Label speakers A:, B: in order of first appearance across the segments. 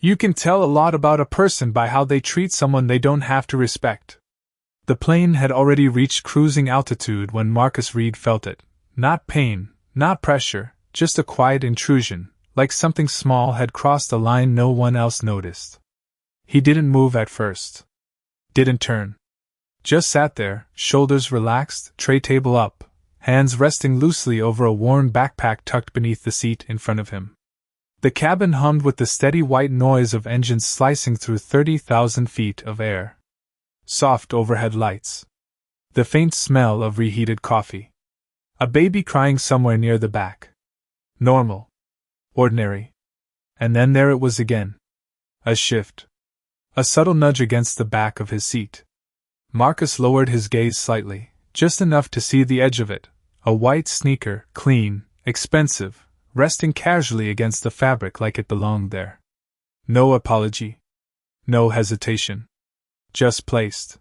A: You can tell a lot about a person by how they treat someone they don't have to respect. The plane had already reached cruising altitude when Marcus Reed felt it. Not pain, not pressure, just a quiet intrusion, like something small had crossed a line no one else noticed. He didn't move at first. Didn't turn. Just sat there, shoulders relaxed, tray table up, hands resting loosely over a worn backpack tucked beneath the seat in front of him. The cabin hummed with the steady white noise of engines slicing through 30,000 feet of air. Soft overhead lights. The faint smell of reheated coffee. A baby crying somewhere near the back. Normal. Ordinary. And then there it was again. A shift. A subtle nudge against the back of his seat. Marcus lowered his gaze slightly, just enough to see the edge of it. A white sneaker, clean, expensive, resting casually against the fabric like it belonged there. No apology. No hesitation. Just placed.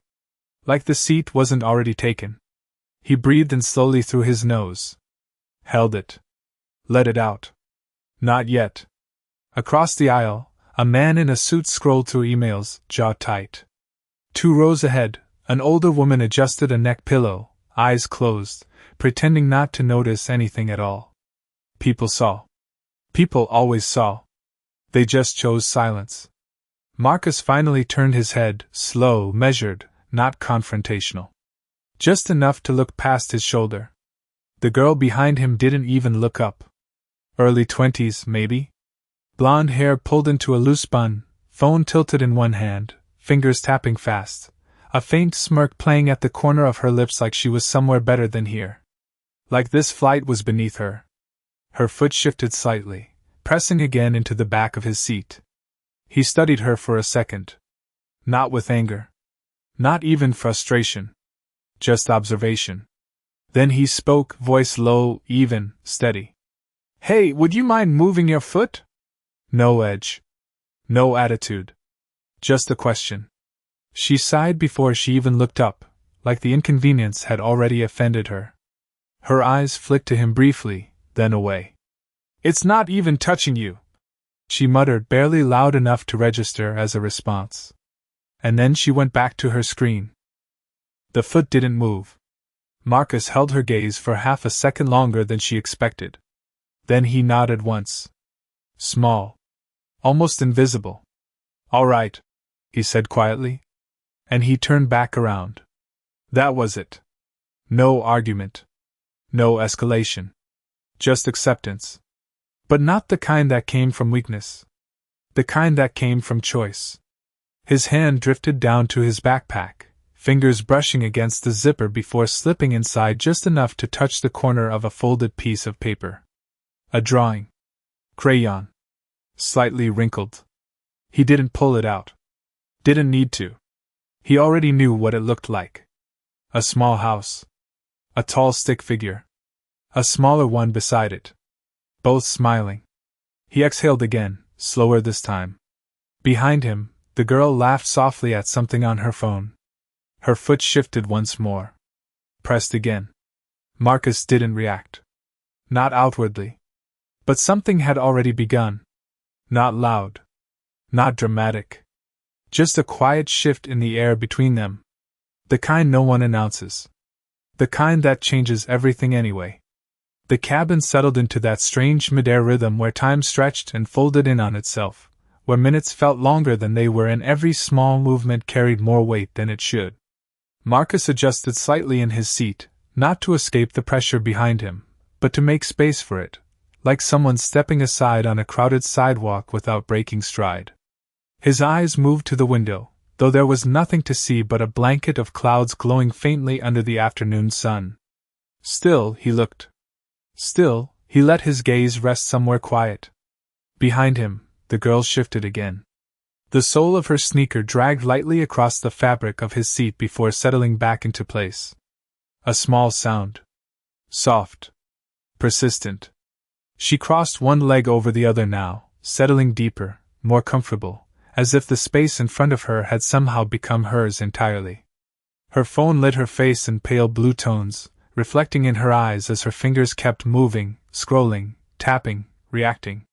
A: Like the seat wasn't already taken. He breathed in slowly through his nose. Held it. Let it out. Not yet. Across the aisle, a man in a suit scrolled through emails, jaw tight. 2 rows ahead, an older woman adjusted a neck pillow, eyes closed, pretending not to notice anything at all. People saw. People always saw. They just chose silence. Marcus finally turned his head, slow, measured, not confrontational. Just enough to look past his shoulder. The girl behind him didn't even look up. Early 20s, maybe? Blonde hair pulled into a loose bun, phone tilted in one hand, fingers tapping fast, a faint smirk playing at the corner of her lips like she was somewhere better than here. Like this flight was beneath her. Her foot shifted slightly, pressing again into the back of his seat. He studied her for a second. Not with anger. Not even frustration. Just observation. Then he spoke, voice low, even, steady. Hey, would you mind moving your foot? No edge. No attitude. Just a question. She sighed before she even looked up, like the inconvenience had already offended her. Her eyes flicked to him briefly, then away. It's not even touching you, she muttered, barely loud enough to register as a response. And then she went back to her screen. The foot didn't move. Marcus held her gaze for half a second longer than she expected. Then he nodded once. Small. Almost invisible. All right, he said quietly. And he turned back around. That was it. No argument. No escalation. Just acceptance. But not the kind that came from weakness. The kind that came from choice. His hand drifted down to his backpack, fingers brushing against the zipper before slipping inside just enough to touch the corner of a folded piece of paper. A drawing. Crayon. Slightly wrinkled. He didn't pull it out. Didn't need to. He already knew what it looked like. A small house. A tall stick figure. A smaller one beside it. Both smiling. He exhaled again, slower this time. Behind him, the girl laughed softly at something on her phone. Her foot shifted once more. Pressed again. Marcus didn't react. Not outwardly. But something had already begun. Not loud. Not dramatic. Just a quiet shift in the air between them. The kind no one announces. The kind that changes everything anyway. The cabin settled into that strange mid-air rhythm where time stretched and folded in on itself, where minutes felt longer than they were and every small movement carried more weight than it should. Marcus adjusted slightly in his seat, not to escape the pressure behind him, but to make space for it, like someone stepping aside on a crowded sidewalk without breaking stride. His eyes moved to the window, though there was nothing to see but a blanket of clouds glowing faintly under the afternoon sun. Still, he looked. Still, he let his gaze rest somewhere quiet. Behind him, the girl shifted again. The sole of her sneaker dragged lightly across the fabric of his seat before settling back into place. A small sound. Soft. Persistent. She crossed one leg over the other now, settling deeper, more comfortable, as if the space in front of her had somehow become hers entirely. Her phone lit her face in pale blue tones, reflecting in her eyes as her fingers kept moving, scrolling, tapping, reacting.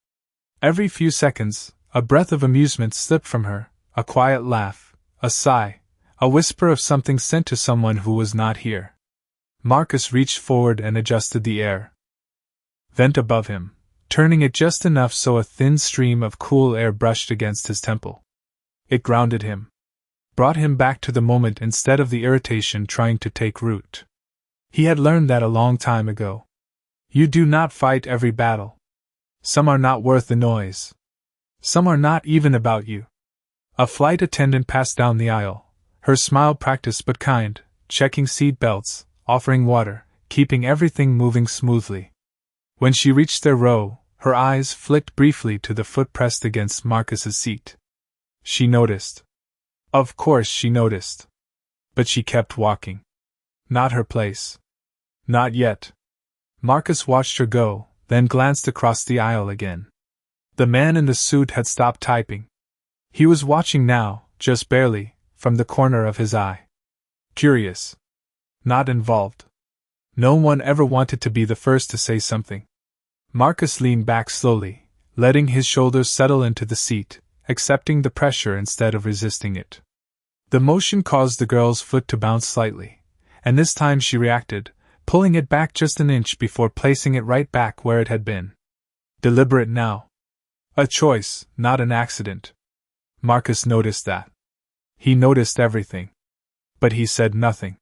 A: Every few seconds, A breath of amusement slipped from her, a quiet laugh, a sigh, a whisper of something sent to someone who was not here. Marcus reached forward and adjusted the air vent above him, turning it just enough so a thin stream of cool air brushed against his temple. It grounded him, brought him back to the moment instead of the irritation trying to take root. He had learned that a long time ago. You do not fight every battle. Some are not worth the noise. Some are not even about you. A flight attendant passed down the aisle, her smile practiced but kind, checking seat belts, offering water, keeping everything moving smoothly. When she reached their row, her eyes flicked briefly to the foot pressed against Marcus's seat. She noticed. Of course she noticed. But she kept walking. Not her place. Not yet. Marcus watched her go, then glanced across the aisle again. The man in the suit had stopped typing. He was watching now, just barely, from the corner of his eye. Curious. Not involved. No one ever wanted to be the first to say something. Marcus leaned back slowly, letting his shoulders settle into the seat, accepting the pressure instead of resisting it. The motion caused the girl's foot to bounce slightly, and this time she reacted, pulling it back just an inch before placing it right back where it had been. Deliberate now. A choice, not an accident. Marcus noticed that. He noticed everything. But he said nothing.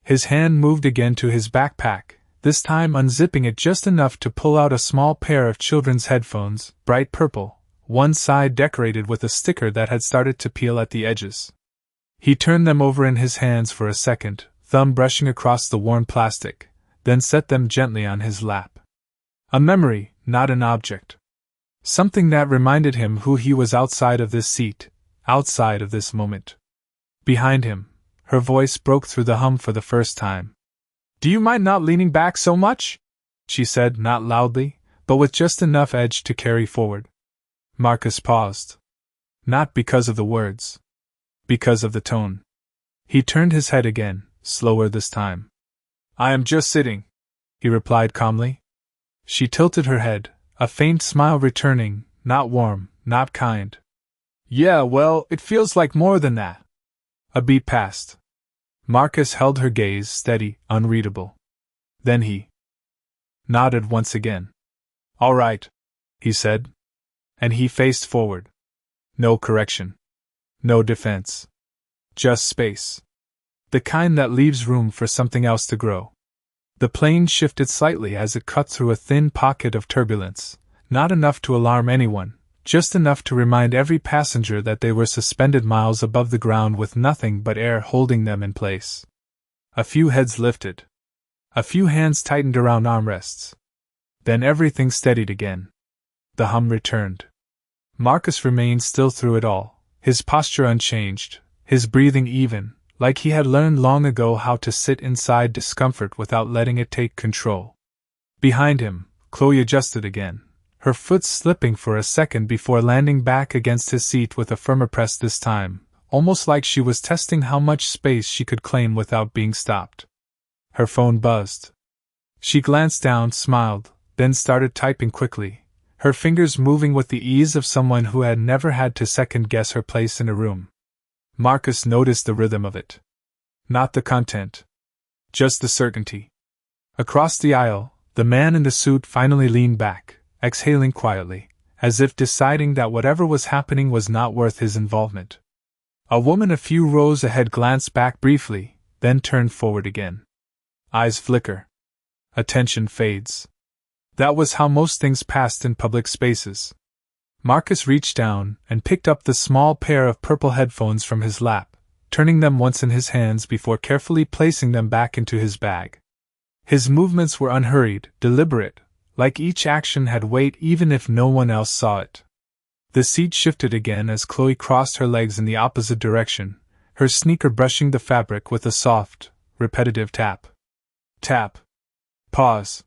A: His hand moved again to his backpack, this time unzipping it just enough to pull out a small pair of children's headphones, bright purple, one side decorated with a sticker that had started to peel at the edges. He turned them over in his hands for a second, thumb brushing across the worn plastic, then set them gently on his lap. A memory, not an object. Something that reminded him who he was outside of this seat, outside of this moment. Behind him, her voice broke through the hum for the first time. Do you mind not leaning back so much? She said, not loudly, but with just enough edge to carry forward. Marcus paused. Not because of the words. Because of the tone. He turned his head again, slower this time. I am just sitting, he replied calmly. She tilted her head, a faint smile returning, not warm, not kind. Yeah, well, it feels like more than that. A beat passed. Marcus held her gaze steady, unreadable. Then he nodded once again. All right, he said. And he faced forward. No correction. No defense. Just space. The kind that leaves room for something else to grow. The plane shifted slightly as it cut through a thin pocket of turbulence, not enough to alarm anyone, just enough to remind every passenger that they were suspended miles above the ground with nothing but air holding them in place. A few heads lifted. A few hands tightened around armrests. Then everything steadied again. The hum returned. Marcus remained still through it all, his posture unchanged, his breathing even, like he had learned long ago how to sit inside discomfort without letting it take control. Behind him, Chloe adjusted again, her foot slipping for a second before landing back against his seat with a firmer press this time, almost like she was testing how much space she could claim without being stopped. Her phone buzzed. She glanced down, smiled, then started typing quickly, her fingers moving with the ease of someone who had never had to second-guess her place in a room. Marcus noticed the rhythm of it. Not the content. Just the certainty. Across the aisle, the man in the suit finally leaned back, exhaling quietly, as if deciding that whatever was happening was not worth his involvement. A woman a few rows ahead glanced back briefly, then turned forward again. Eyes flicker. Attention fades. That was how most things passed in public spaces. Marcus reached down and picked up the small pair of purple headphones from his lap, turning them once in his hands before carefully placing them back into his bag. His movements were unhurried, deliberate, like each action had weight even if no one else saw it. The seat shifted again as Chloe crossed her legs in the opposite direction, her sneaker brushing the fabric with a soft, repetitive tap. Tap. Pause.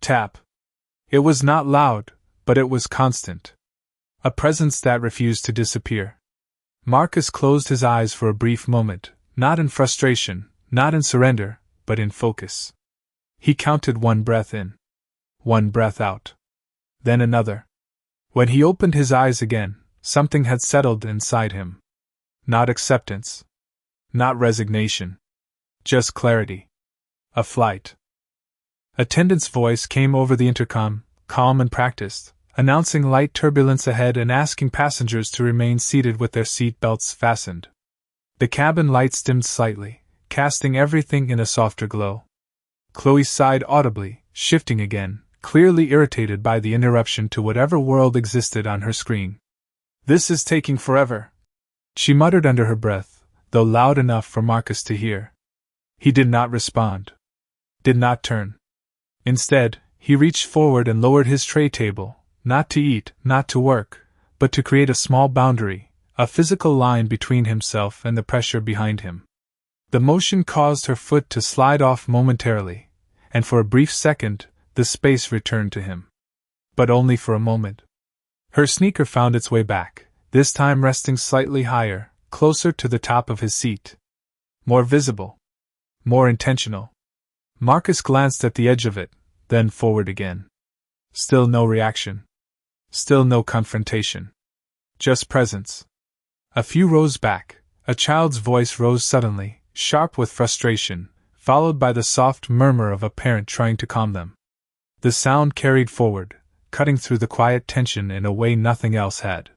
A: Tap. It was not loud, but it was constant. A presence that refused to disappear. Marcus closed his eyes for a brief moment, not in frustration, not in surrender, but in focus. He counted one breath in. One breath out. Then another. When he opened his eyes again, something had settled inside him. Not acceptance. Not resignation. Just clarity. A flight. Attendant's voice came over the intercom, calm and practiced, announcing light turbulence ahead and asking passengers to remain seated with their seat belts fastened. The cabin lights dimmed slightly, casting everything in a softer glow. Chloe sighed audibly, shifting again, clearly irritated by the interruption to whatever world existed on her screen. "This is taking forever," she muttered under her breath, though loud enough for Marcus to hear. He did not respond. Did not turn. Instead, he reached forward and lowered his tray table, not to eat, not to work, but to create a small boundary, a physical line between himself and the pressure behind him. The motion caused her foot to slide off momentarily, and for a brief second, the space returned to him. But only for a moment. Her sneaker found its way back, this time resting slightly higher, closer to the top of his seat. More visible. More intentional. Marcus glanced at the edge of it, then forward again. Still no reaction. Still no confrontation. Just presence. A few rows back, a child's voice rose suddenly, sharp with frustration, followed by the soft murmur of a parent trying to calm them. The sound carried forward, cutting through the quiet tension in a way nothing else had.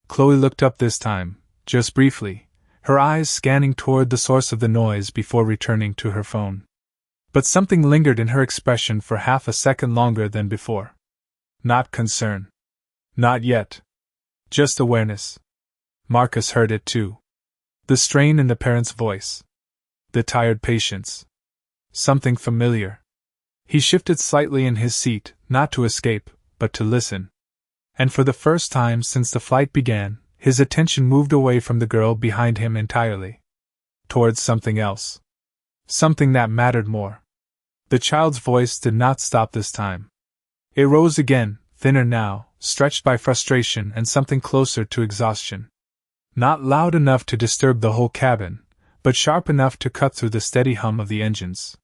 A: Chloe looked up this time, just briefly, her eyes scanning toward the source of the noise before returning to her phone. But something lingered in her expression for half a second longer than before. Not concern. Not yet. Just awareness. Marcus heard it too. The strain in the parent's voice. The tired patience. Something familiar. He shifted slightly in his seat, not to escape, but to listen. And for the first time since the flight began, his attention moved away from the girl behind him entirely. Towards something else. Something that mattered more. The child's voice did not stop this time. It rose again, thinner now, stretched by frustration and something closer to exhaustion. Not loud enough to disturb the whole cabin, but sharp enough to cut through the steady hum of the engines.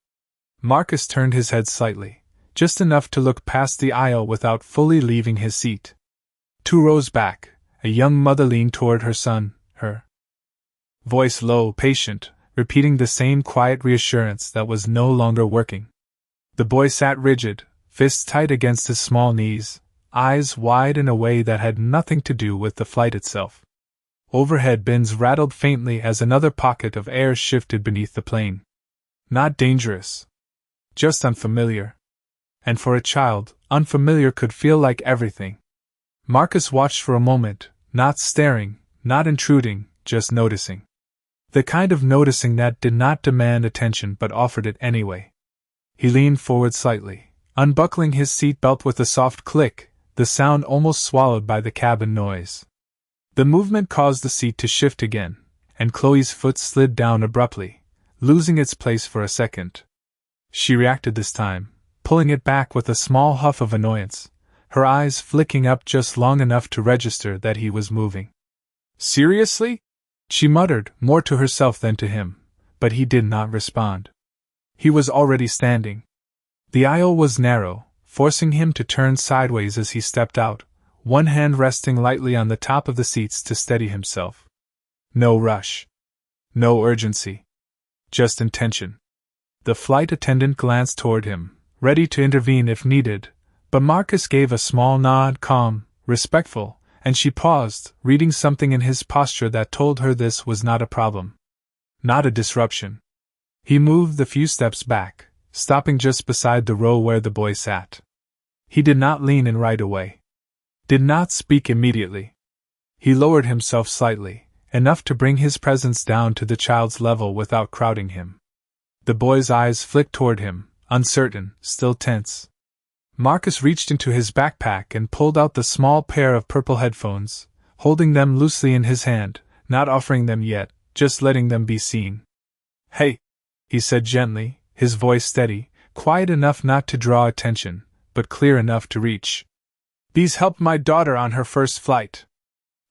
A: Marcus turned his head slightly, just enough to look past the aisle without fully leaving his seat. 2 rows back, a young mother leaned toward her son, her voice low, patient, repeating the same quiet reassurance that was no longer working. The boy sat rigid, fists tight against his small knees, eyes wide in a way that had nothing to do with the flight itself. Overhead bins rattled faintly as another pocket of air shifted beneath the plane. Not dangerous. Just unfamiliar. And for a child, unfamiliar could feel like everything. Marcus watched for a moment, not staring, not intruding, just noticing. The kind of noticing that did not demand attention but offered it anyway. He leaned forward slightly, unbuckling his seat belt with a soft click, the sound almost swallowed by the cabin noise. The movement caused the seat to shift again, and Chloe's foot slid down abruptly, losing its place for a second. She reacted this time, pulling it back with a small huff of annoyance, her eyes flicking up just long enough to register that he was moving. "Seriously?" she muttered, more to herself than to him, but he did not respond. He was already standing. The aisle was narrow, forcing him to turn sideways as he stepped out, one hand resting lightly on the top of the seats to steady himself. No rush. No urgency. Just intention. The flight attendant glanced toward him, ready to intervene if needed, but Marcus gave a small nod, calm, respectful, and she paused, reading something in his posture that told her this was not a problem. Not a disruption. He moved the few steps back, stopping just beside the row where the boy sat. He did not lean in right away. Did not speak immediately. He lowered himself slightly, enough to bring his presence down to the child's level without crowding him. The boy's eyes flicked toward him, uncertain, still tense. Marcus reached into his backpack and pulled out the small pair of purple headphones, holding them loosely in his hand, not offering them yet, just letting them be seen. "Hey," he said gently, his voice steady, quiet enough not to draw attention, but clear enough to reach. "These helped my daughter on her first flight."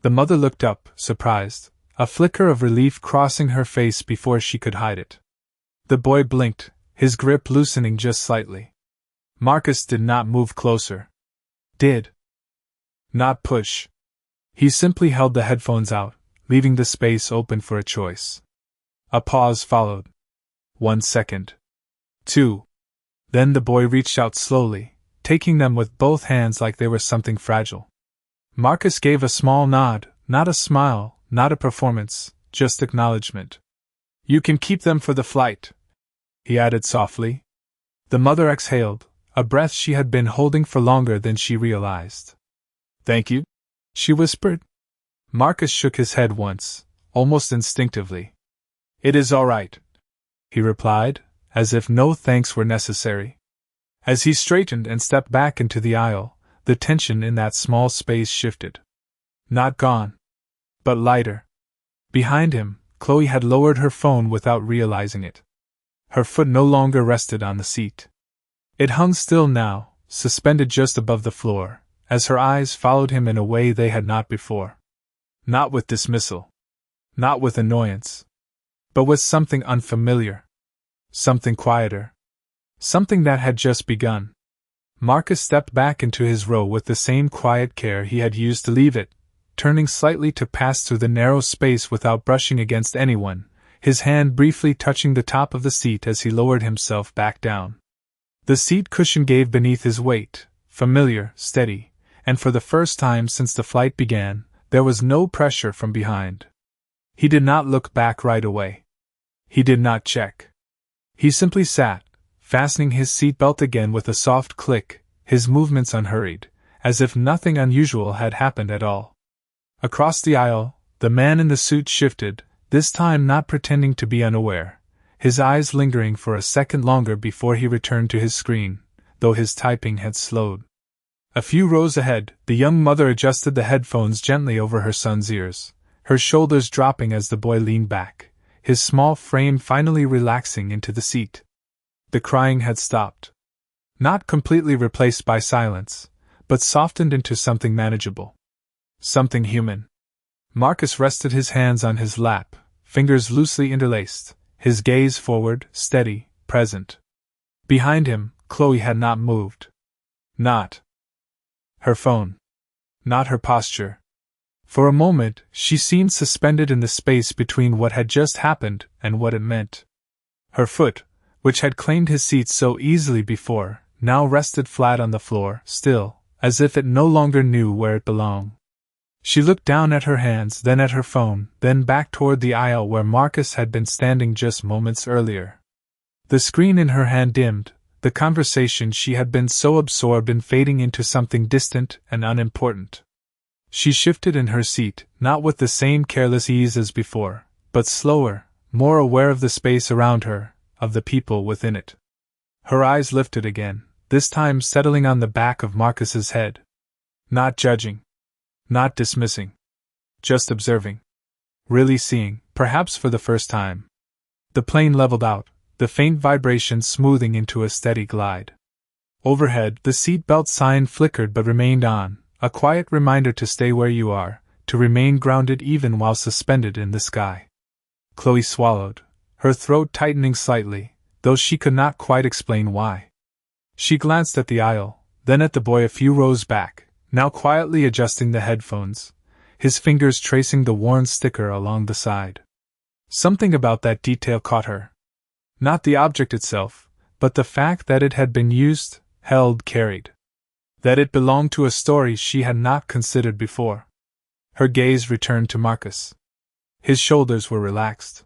A: The mother looked up, surprised, a flicker of relief crossing her face before she could hide it. The boy blinked, his grip loosening just slightly. Marcus did not move closer. Did not push. He simply held the headphones out, leaving the space open for a choice. A pause followed. 1 second. 2. Then the boy reached out slowly, taking them with both hands like they were something fragile. Marcus gave a small nod, not a smile, not a performance, just acknowledgement. You can keep them for the flight, he added softly. The mother exhaled, a breath she had been holding for longer than she realized. Thank you, she whispered. Marcus shook his head once, almost instinctively. It is all right, he replied, as if no thanks were necessary. As he straightened and stepped back into the aisle, the tension in that small space shifted. Not gone, but lighter. Behind him, Chloe had lowered her phone without realizing it. Her foot no longer rested on the seat. It hung still now, suspended just above the floor, as her eyes followed him in a way they had not before. Not with dismissal. Not with annoyance. But with something unfamiliar. Something quieter. Something that had just begun. Marcus stepped back into his row with the same quiet care he had used to leave it, turning slightly to pass through the narrow space without brushing against anyone, his hand briefly touching the top of the seat as he lowered himself back down. The seat cushion gave beneath his weight, familiar, steady, and for the first time since the flight began, there was no pressure from behind. He did not look back right away. He did not check. He simply sat, fastening his seatbelt again with a soft click, his movements unhurried, as if nothing unusual had happened at all. Across the aisle, the man in the suit shifted, this time not pretending to be unaware, his eyes lingering for a second longer before he returned to his screen, though his typing had slowed. A few rows ahead, the young mother adjusted the headphones gently over her son's ears, her shoulders dropping as the boy leaned back, his small frame finally relaxing into the seat. The crying had stopped. Not completely replaced by silence, but softened into something manageable. Something human. Marcus rested his hands on his lap, fingers loosely interlaced, his gaze forward, steady, present. Behind him, Chloe had not moved. Not her phone. Not her posture. For a moment, she seemed suspended in the space between what had just happened and what it meant. Her foot, which had claimed his seat so easily before, now rested flat on the floor, still, as if it no longer knew where it belonged. She looked down at her hands, then at her phone, then back toward the aisle where Marcus had been standing just moments earlier. The screen in her hand dimmed, the conversation she had been so absorbed in fading into something distant and unimportant. She shifted in her seat, not with the same careless ease as before, but slower, more aware of the space around her, of the people within it. Her eyes lifted again, this time settling on the back of Marcus's head. Not judging. Not dismissing. Just observing. Really seeing, perhaps for the first time. The plane leveled out, the faint vibration smoothing into a steady glide. Overhead, the seat belt sign flickered but remained on, a quiet reminder to stay where you are, to remain grounded even while suspended in the sky. Chloe swallowed, her throat tightening slightly, though she could not quite explain why. She glanced at the aisle, then at the boy a few rows back, now quietly adjusting the headphones, his fingers tracing the worn sticker along the side. Something about that detail caught her. Not the object itself, but the fact that it had been used, held, carried. That it belonged to a story she had not considered before. Her gaze returned to Marcus. His shoulders were relaxed.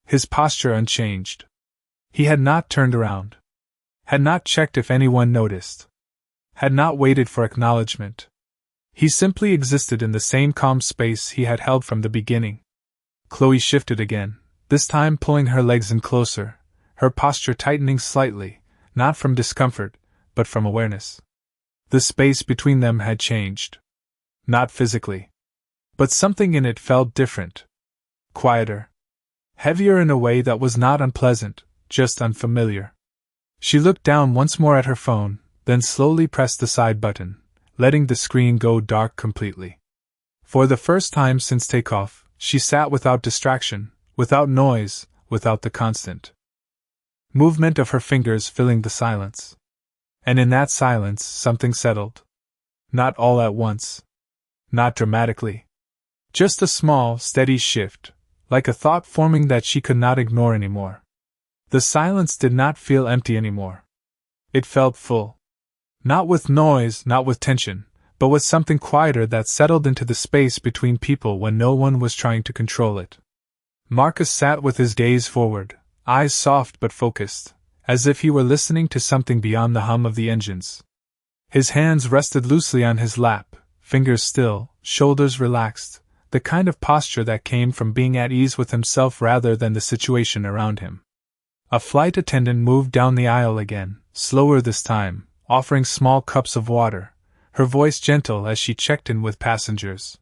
A: His posture unchanged. He had not turned around. Had not checked if anyone noticed. Had not waited for acknowledgment. He simply existed in the same calm space he had held from the beginning. Chloe shifted again, this time pulling her legs in closer, her posture tightening slightly, not from discomfort, but from awareness. The space between them had changed. Not physically. But something in it felt different. Quieter. Heavier in a way that was not unpleasant, just unfamiliar. She looked down once more at her phone, then slowly pressed the side button, letting the screen go dark completely. For the first time since takeoff, she sat without distraction, without noise, without the constant movement of her fingers filling the silence. And in that silence something settled. Not all at once. Not dramatically. Just a small, steady shift, like a thought forming that she could not ignore anymore. The silence did not feel empty anymore. It felt full. Not with noise, not with tension, but with something quieter that settled into the space between people when no one was trying to control it. Marcus sat with his gaze forward, eyes soft but focused, as if he were listening to something beyond the hum of the engines. His hands rested loosely on his lap, fingers still, shoulders relaxed, the kind of posture that came from being at ease with himself rather than the situation around him. A flight attendant moved down the aisle again, slower this time, offering small cups of water, her voice gentle as she checked in with passengers.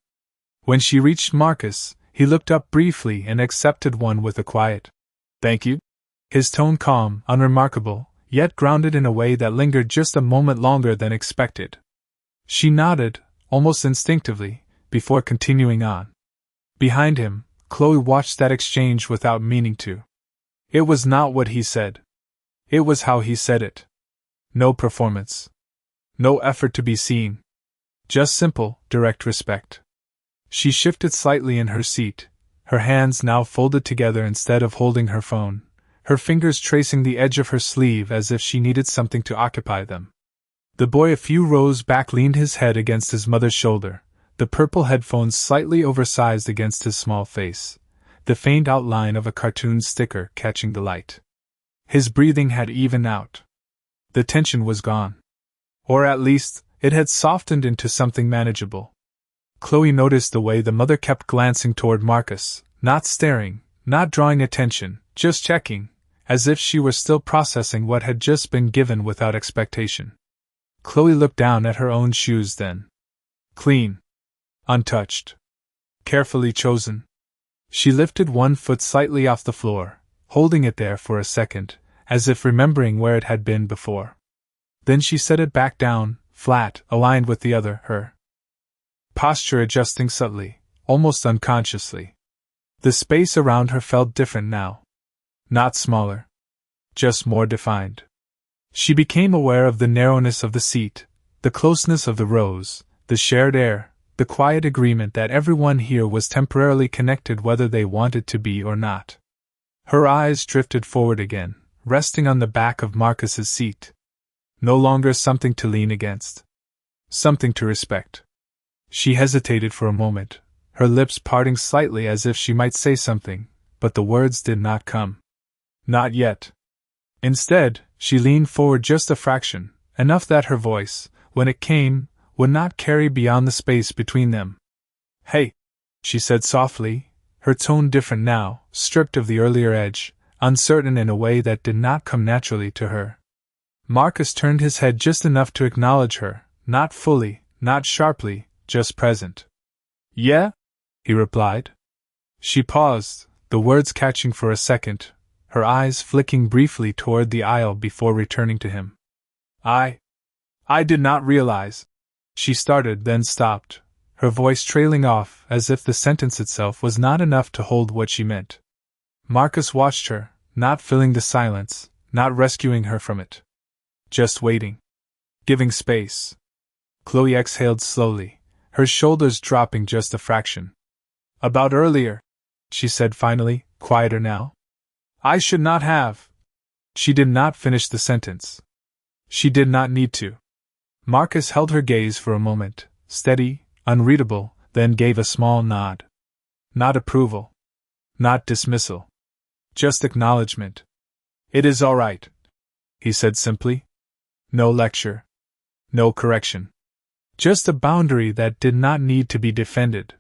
A: When she reached Marcus, he looked up briefly and accepted one with a quiet, "Thank you." His tone calm, unremarkable, yet grounded in a way that lingered just a moment longer than expected. She nodded, almost instinctively, before continuing on. Behind him, Chloe watched that exchange without meaning to. It was not what he said. It was how he said it. No performance. No effort to be seen. Just simple, direct respect. She shifted slightly in her seat, her hands now folded together instead of holding her phone, her fingers tracing the edge of her sleeve as if she needed something to occupy them. The boy a few rows back leaned his head against his mother's shoulder, the purple headphones slightly oversized against his small face, the faint outline of a cartoon sticker catching the light. His breathing had evened out. The tension was gone. Or at least, it had softened into something manageable. Chloe noticed the way the mother kept glancing toward Marcus, not staring, not drawing attention, just checking, as if she were still processing what had just been given without expectation. Chloe looked down at her own shoes then. Clean. Untouched. Carefully chosen. She lifted one foot slightly off the floor, holding it there for a second, as if remembering where it had been before. Then she set it back down, flat, aligned with the other, her posture adjusting subtly, almost unconsciously. The space around her felt different now. Not smaller. Just more defined. She became aware of the narrowness of the seat, the closeness of the rows, the shared air, the quiet agreement that everyone here was temporarily connected whether they wanted to be or not. Her eyes drifted forward again, resting on the back of Marcus's seat. No longer something to lean against. Something to respect. She hesitated for a moment, her lips parting slightly as if she might say something, but the words did not come. Not yet. Instead, she leaned forward just a fraction, enough that her voice, when it came, would not carry beyond the space between them. "Hey," she said softly, her tone different now, stripped of the earlier edge, uncertain in a way that did not come naturally to her. Marcus turned his head just enough to acknowledge her, not fully, not sharply, just present. "Yeah?" he replied. She paused, the words catching for a second, her eyes flicking briefly toward the aisle before returning to him. I did not realize." She started, then stopped, her voice trailing off as if the sentence itself was not enough to hold what she meant. Marcus watched her, not filling the silence, not rescuing her from it. Just waiting. Giving space. Chloe exhaled slowly, her shoulders dropping just a fraction. "About earlier," she said finally, quieter now. "I should not have." She did not finish the sentence. She did not need to. Marcus held her gaze for a moment, steady, unreadable, then gave a small nod. Not approval. Not dismissal. Just acknowledgment. "It is all right," he said simply. No lecture. No correction. Just a boundary that did not need to be defended.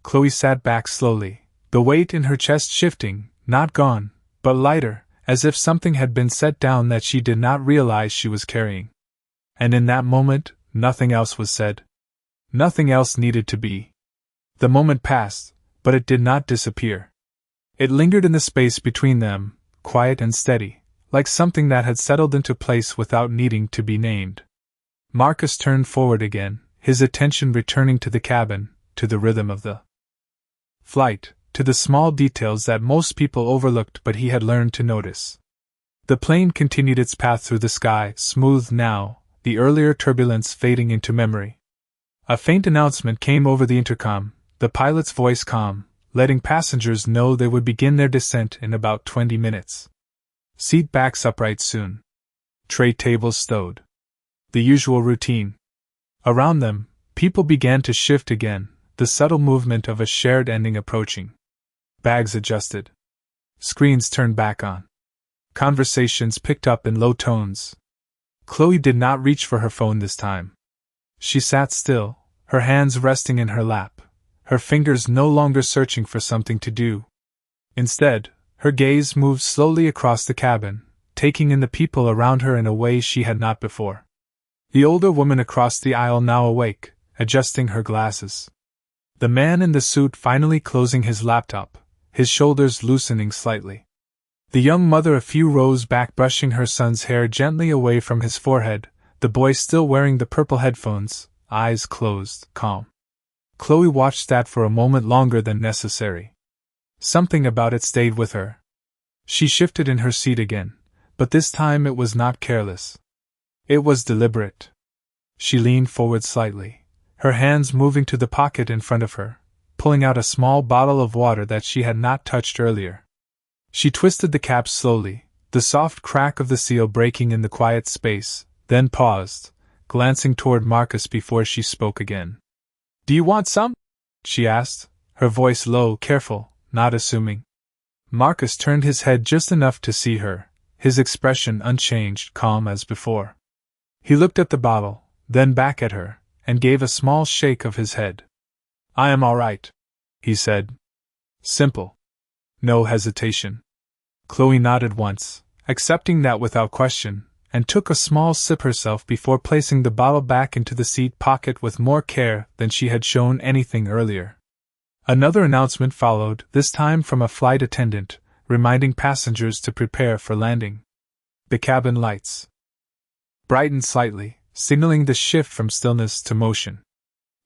A: Chloe sat back slowly, the weight in her chest shifting, not gone, but lighter, as if something had been set down that she did not realize she was carrying. And in that moment, nothing else was said. Nothing else needed to be. The moment passed, but it did not disappear. It lingered in the space between them, quiet and steady, like something that had settled into place without needing to be named. Marcus turned forward again, his attention returning to the cabin, to the rhythm of the flight, to the small details that most people overlooked but he had learned to notice. The plane continued its path through the sky, smooth now, the earlier turbulence fading into memory. A faint announcement came over the intercom, the pilot's voice calm, letting passengers know they would begin their descent in about 20 minutes. Seat backs upright soon. Tray tables stowed. The usual routine. Around them, people began to shift again, the subtle movement of a shared ending approaching. Bags adjusted. Screens turned back on. Conversations picked up in low tones. Chloe did not reach for her phone this time. She sat still, her hands resting in her lap, her fingers no longer searching for something to do. Instead, her gaze moved slowly across the cabin, taking in the people around her in a way she had not before. The older woman across the aisle now awake, adjusting her glasses. The man in the suit finally closing his laptop, his shoulders loosening slightly. The young mother a few rows back brushing her son's hair gently away from his forehead, the boy still wearing the purple headphones, eyes closed, calm. Chloe watched that for a moment longer than necessary. Something about it stayed with her. She shifted in her seat again, but this time it was not careless. It was deliberate. She leaned forward slightly, her hands moving to the pocket in front of her, pulling out a small bottle of water that she had not touched earlier. She twisted the cap slowly, the soft crack of the seal breaking in the quiet space, then paused, glancing toward Marcus before she spoke again. "Do you want some?" she asked, her voice low, careful, not assuming. Marcus turned his head just enough to see her, his expression unchanged, calm as before. He looked at the bottle, then back at her, and gave a small shake of his head. "I am all right," he said. Simple. No hesitation. Chloe nodded once, accepting that without question, and took a small sip herself before placing the bottle back into the seat pocket with more care than she had shown anything earlier. Another announcement followed, this time from a flight attendant, reminding passengers to prepare for landing. The cabin lights brightened slightly, signaling the shift from stillness to motion.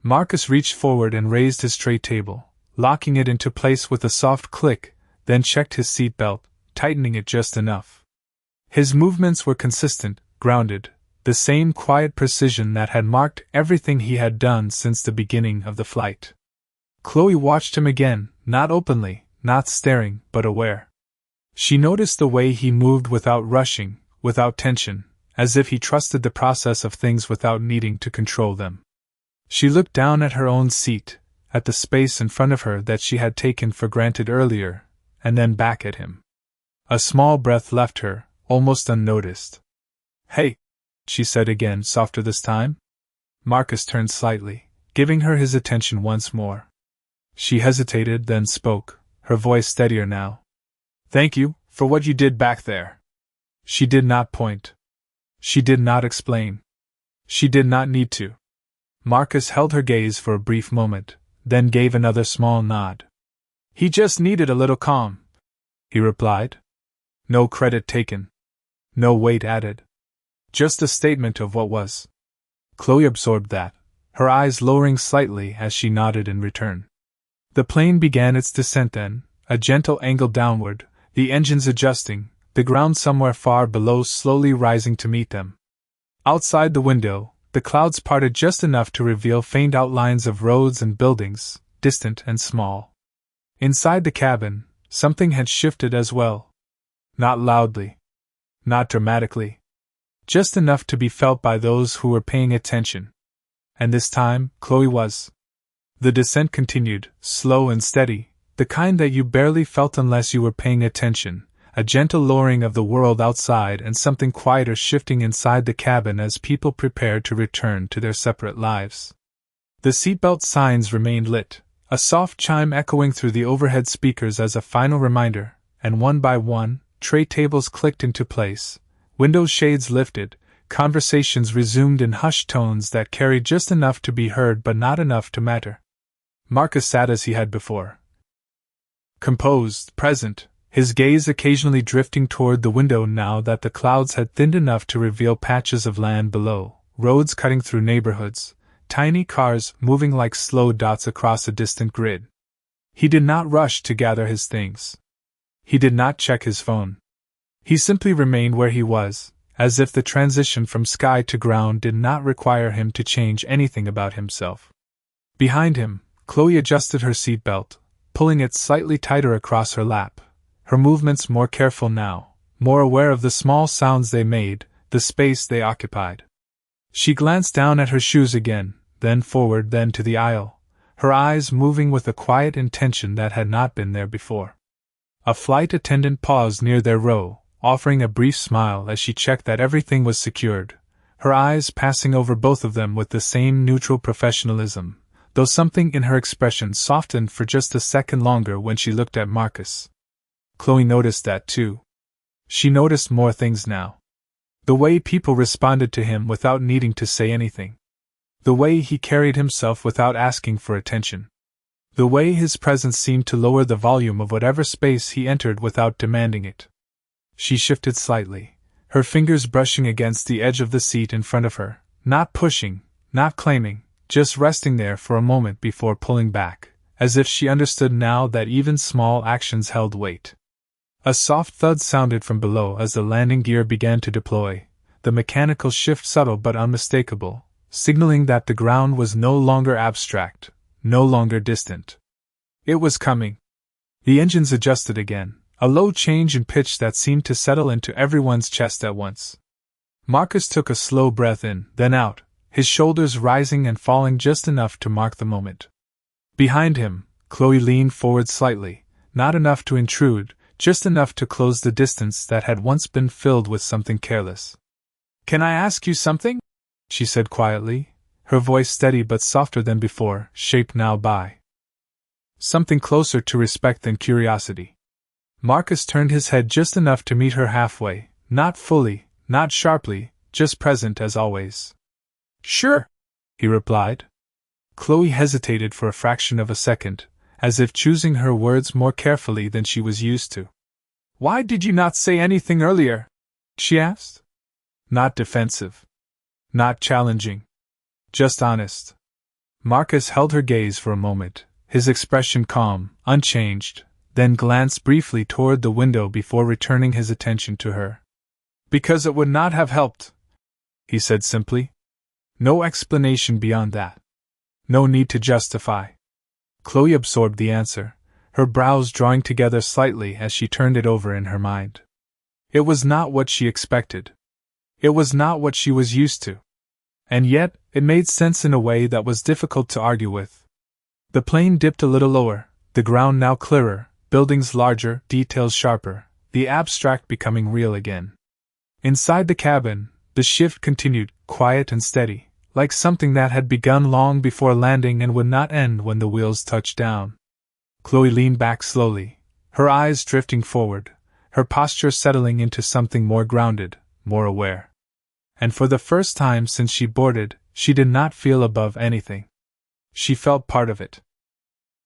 A: Marcus reached forward and raised his tray table, locking it into place with a soft click, then checked his seat belt, tightening it just enough. His movements were consistent, grounded, the same quiet precision that had marked everything he had done since the beginning of the flight. Chloe watched him again, not openly, not staring, but aware. She noticed the way he moved without rushing, without tension, as if he trusted the process of things without needing to control them. She looked down at her own seat, at the space in front of her that she had taken for granted earlier, and then back at him. A small breath left her, almost unnoticed. "Hey," she said again, softer this time. Marcus turned slightly, giving her his attention once more. She hesitated, then spoke, her voice steadier now. "Thank you, for what you did back there." She did not point. She did not explain. She did not need to. Marcus held her gaze for a brief moment, then gave another small nod. "He just needed a little calm," he replied. No credit taken. No weight added. Just a statement of what was. Chloe absorbed that, her eyes lowering slightly as she nodded in return. The plane began its descent then, a gentle angle downward, the engines adjusting, the ground somewhere far below slowly rising to meet them. Outside the window, the clouds parted just enough to reveal faint outlines of roads and buildings, distant and small. Inside the cabin, something had shifted as well. Not loudly. Not dramatically. Just enough to be felt by those who were paying attention. And this time, Chloe was. The descent continued, slow and steady, the kind that you barely felt unless you were paying attention, a gentle lowering of the world outside and something quieter shifting inside the cabin as people prepared to return to their separate lives. The seatbelt signs remained lit, a soft chime echoing through the overhead speakers as a final reminder, and one by one, tray tables clicked into place, window shades lifted, conversations resumed in hushed tones that carried just enough to be heard but not enough to matter. Marcus sat as he had before. Composed, present, his gaze occasionally drifting toward the window now that the clouds had thinned enough to reveal patches of land below, roads cutting through neighborhoods, tiny cars moving like slow dots across a distant grid. He did not rush to gather his things. He did not check his phone. He simply remained where he was, as if the transition from sky to ground did not require him to change anything about himself. Behind him, Chloe adjusted her seatbelt, pulling it slightly tighter across her lap, her movements more careful now, more aware of the small sounds they made, the space they occupied. She glanced down at her shoes again, then forward, then to the aisle, her eyes moving with a quiet intention that had not been there before. A flight attendant paused near their row, offering a brief smile as she checked that everything was secured, her eyes passing over both of them with the same neutral professionalism, though something in her expression softened for just a second longer when she looked at Marcus. Chloe noticed that too. She noticed more things now. The way people responded to him without needing to say anything. The way he carried himself without asking for attention. The way his presence seemed to lower the volume of whatever space he entered without demanding it. She shifted slightly, her fingers brushing against the edge of the seat in front of her, not pushing, not claiming, just resting there for a moment before pulling back, as if she understood now that even small actions held weight. A soft thud sounded from below as the landing gear began to deploy, the mechanical shift subtle but unmistakable, signaling that the ground was no longer abstract, no longer distant. It was coming. The engines adjusted again, a low change in pitch that seemed to settle into everyone's chest at once. Marcus took a slow breath in, then out, his shoulders rising and falling just enough to mark the moment. Behind him, Chloe leaned forward slightly, not enough to intrude, just enough to close the distance that had once been filled with something careless. "Can I ask you something?" she said quietly, her voice steady but softer than before, shaped now by something closer to respect than curiosity. Marcus turned his head just enough to meet her halfway, not fully, not sharply, just present as always. "Sure," he replied. Chloe hesitated for a fraction of a second, as if choosing her words more carefully than she was used to. "Why did you not say anything earlier?" she asked. Not defensive. Not challenging. Just honest. Marcus held her gaze for a moment, his expression calm, unchanged, then glanced briefly toward the window before returning his attention to her. "Because it would not have helped," he said simply. No explanation beyond that. No need to justify. Chloe absorbed the answer, her brows drawing together slightly as she turned it over in her mind. It was not what she expected. It was not what she was used to. And yet, it made sense in a way that was difficult to argue with. The plane dipped a little lower, the ground now clearer, buildings larger, details sharper, the abstract becoming real again. Inside the cabin, the shift continued, quiet and steady, like something that had begun long before landing and would not end when the wheels touched down. Chloe leaned back slowly, her eyes drifting forward, her posture settling into something more grounded, more aware. And for the first time since she boarded, she did not feel above anything. She felt part of it.